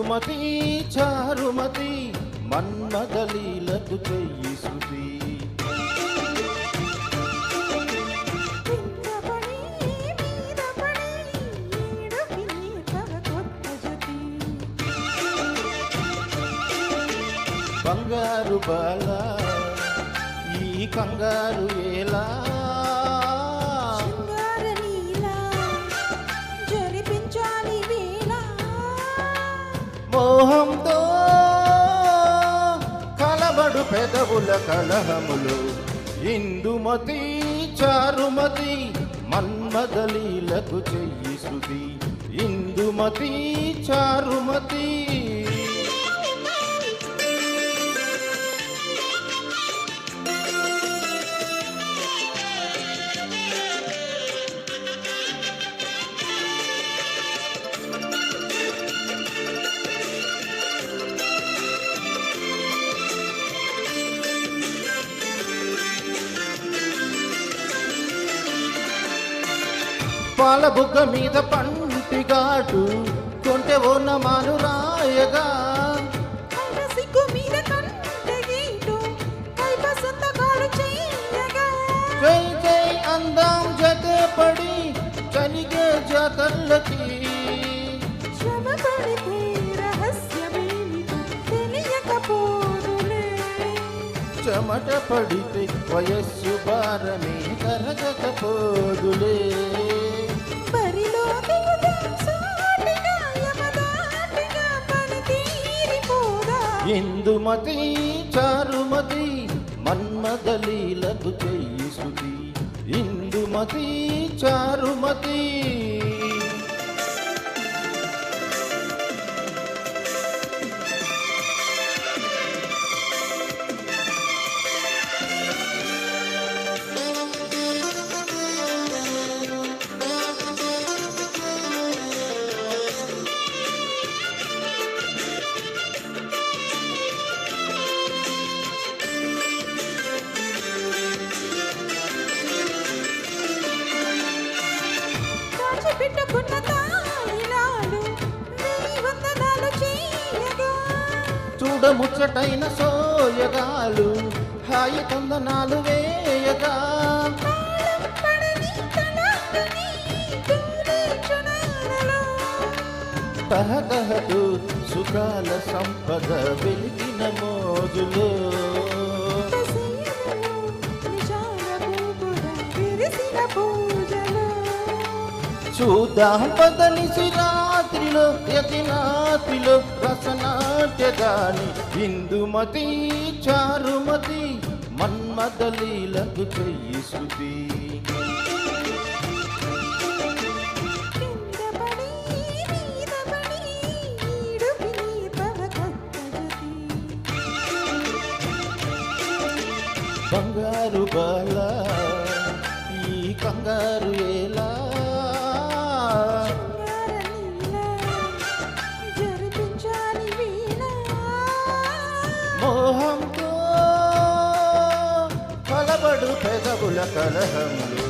ఇందుమతి చారుమతి మన్మదలీలకు చెయ్యి శృతి బంగారు బాల ఈ కంగారు ఎలా మోహంతో కలబడు పెదవుల కలహములు ఇందుమతి చారుమతి మన్మదలీలకు చెయ్యి శృతి ఇందుమతి చారుమతి పాల బుగ్గ మీద పంటిగాటు కొంటె ఓన మాను రాయగా జై జై అందాం జతే పడి చలిగే జాతర్లకి చెమట పడితే వయస్సు భారమే కరగకపోదులే ఇందుమతి చారుమతి మన్మదలీలకు చెయ్యి శృతి ఇందుమతి చారుమతి చూడముచ్చటైన సోయగాలు హాయి కొందనాలు వేయగా తహతహటు సుఖాల సంపద వెలిగిన మోజులో చూద్దాం పదనిసి రాత్రిలో యతినాతిలో రసనాట్యగాని ఇందుమతి చారుమతి మన్మదలీలకు చెయ్యి శృతి బంగారు బాల ఈ కంగారు ఎలా మోహంతో కలబడు పెదవుల కలహములు